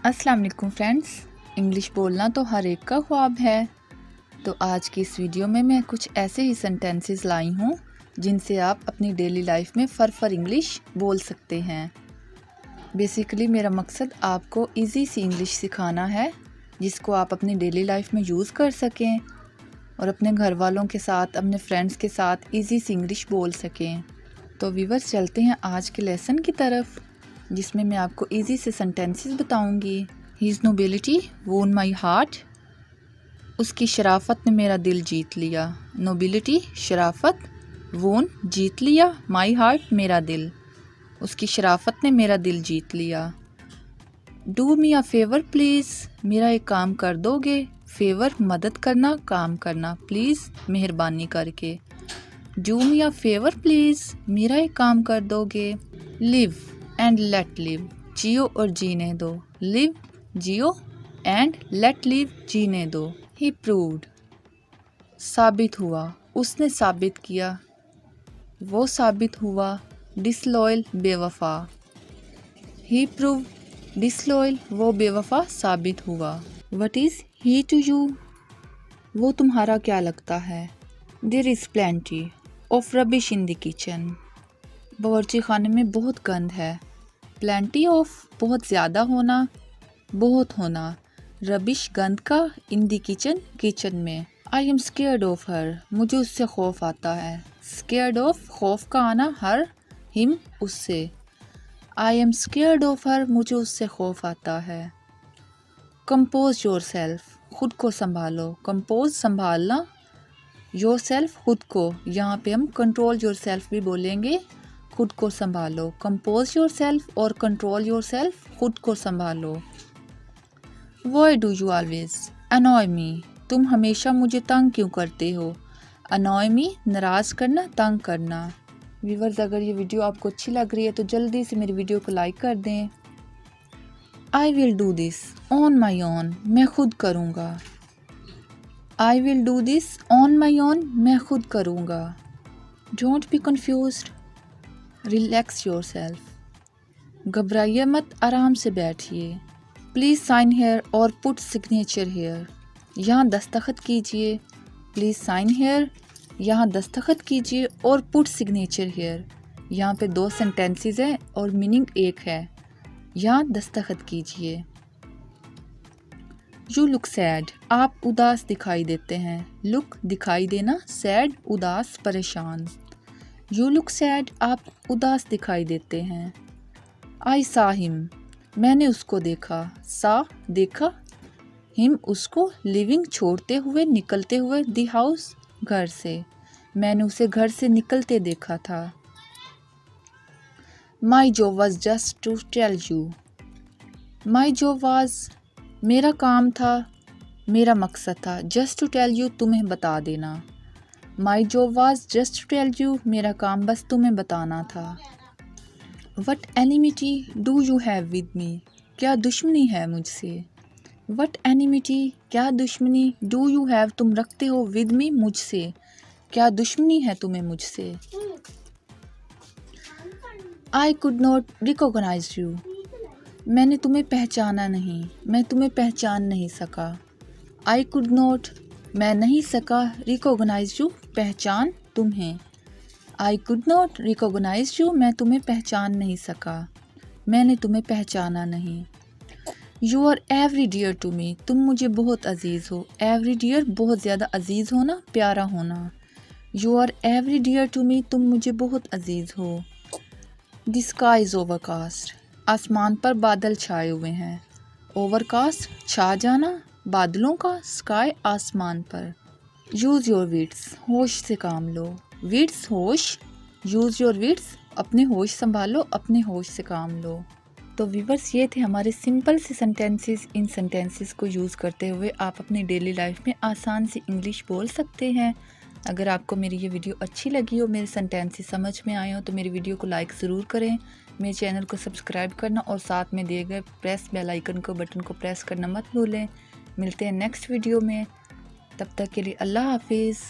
अस्सलाम वालेकुम friends. English बोलना तो हर एक का ख्वाब है। तो आज की इस वीडियो में मैं कुछ ऐसे ही सेंटेंसेस लाई हूँ जिनसे आप अपनी डेली लाइफ में फर इंग्लिश बोल सकते हैं। बेसिकली मेरा मकसद आपको इजी सी इंग्लिश सिखाना है जिसको आप अपनी डेली लाइफ में यूज़ कर सकें और अपने घर वालों के साथ, अपने फ्रेंड्स के साथ इजी सी इंग्लिश बोल सकें। तो व्यूअर्स, चलते हैं आज के लेसन की तरफ जिसमें मैं आपको इजी से सेंटेंसेस बताऊंगी। His nobility won my heart। उसकी शराफत ने मेरा दिल जीत लिया। नोबिलिटी शराफत, वोन जीत लिया, माई हार्ट मेरा दिल। उसकी शराफत ने मेरा दिल जीत लिया। Do me a favour please, मेरा एक काम कर दोगे। फेवर मदद करना, काम करना, प्लीज़ मेहरबानी करके। Do me a favour please, मेरा एक काम कर दोगे। लिव एंड लेट लिव, जियो और जीने दो। Live Jio and let live जीने दो। ही प्रूव्ड साबित हुआ, उसने साबित किया, वो साबित हुआ। डिसलॉयल बेवफा, ही प्रूव डिसलॉयल, वो बेवफा साबित हुआ। What is he to you, वो तुम्हारा क्या लगता है। There is plenty of rubbish in the kitchen, बावर्ची खाने में बहुत गंद है। प्लेंटी ऑफ बहुत ज़्यादा होना, बहुत होना। रबिश गंद का, इन दी किचन किचन में। I am scared of her, मुझे उससे खौफ आता है। स्केयर्ड ऑफ खौफ का आना, हर हिम उससे। I am scared of her, मुझे उससे खौफ आता है। कंपोज योर सेल्फ, खुद को संभालो। कंपोज संभालना, योर सेल्फ खुद को। यहाँ पे हम कंट्रोल योर सेल्फ भी बोलेंगे। खुद को संभालो, कंपोज योर सेल्फ और कंट्रोल योर सेल्फ, खुद को संभालो। Why do you always annoy me, तुम हमेशा मुझे तंग क्यों करते हो। annoy me नाराज़ करना, तंग करना। व्यूअर्स, अगर ये वीडियो आपको अच्छी लग रही है तो जल्दी से मेरी वीडियो को लाइक कर दें। I will do this on my own, मैं खुद करूँगा। I will do this on my own, मैं खुद करूँगा। Don't be confused, relax yourself, घबराइए मत, आराम से बैठिए। प्लीज़ साइन हेयर और पुट सिग्नेचर हेयर, यहाँ दस्तखत कीजिए। प्लीज़ साइन हेयर, यहाँ दस्तखत कीजिए, और पुट सिग्नेचर हेयर, यहाँ पे दो सेंटेंसेस हैं और मीनिंग एक है। यहाँ दस्तखत कीजिए। यू लुक सैड, आप उदास दिखाई देते हैं। लुक दिखाई देना, सैड उदास, परेशान। यू लुक सैड, आप उदास दिखाई देते हैं। आई सा हिम, मैंने उसको देखा। सा देखा, हिम उसको, लिविंग छोड़ते हुए, निकलते हुए, दी हाउस घर से, मैंने उसे घर से निकलते देखा था। My job was just to tell you, my job was मेरा काम था, मेरा मकसद था। जस्ट टू टेल यू तुम्हें बता देना। My job was just to tell you, मेरा काम बस तुम्हें बताना था। What enmity do you have with me, क्या दुश्मनी है मुझसे। वट एनिमिटी, क्या दुश्मनी, डू यू हैव तुम रखते हो, विद मी मुझसे, क्या दुश्मनी है तुम्हें मुझसे। I could not recognise you, मैंने तुम्हें पहचाना नहीं, मैं तुम्हें पहचान नहीं सका। आई कुड नॉट, मैं नहीं सका, रिकॉग्नाइज यू पहचान तुम्हें। I could not recognise you, मैं तुम्हें पहचान नहीं सका, मैंने तुम्हें पहचाना नहीं। You are every dear to me, तुम मुझे बहुत अजीज़ हो। एवरी डियर बहुत ज़्यादा अजीज़ होना, प्यारा होना। You are every dear to me, तुम मुझे बहुत अजीज़ हो। द स्काई इज़ ओवरकास्ट, आसमान पर बादल छाए हुए हैं। ओवरकास्ट छा जाना, बादलों का, स्काई आसमान पर। यूज़ योर विट्स, होश से काम लो। विट्स होश, यूज़ योर विट्स अपने होश संभालो, अपने होश से काम लो। तो व्यूअर्स, ये थे हमारे सिंपल से सेंटेंसेस। इन सेंटेंसेस को यूज़ करते हुए आप अपनी डेली लाइफ में आसान सी इंग्लिश बोल सकते हैं। अगर आपको मेरी ये वीडियो अच्छी लगी हो, मेरे सेंटेंसेस समझ में आए हो, तो मेरी वीडियो को लाइक ज़रूर करें। मेरे चैनल को सब्सक्राइब करना और साथ में दिए गए प्रेस बेल आइकन को, बटन को प्रेस करना मत भूलें। मिलते हैं नेक्स्ट वीडियो में, तब तक के लिए अल्लाह हाफिज़।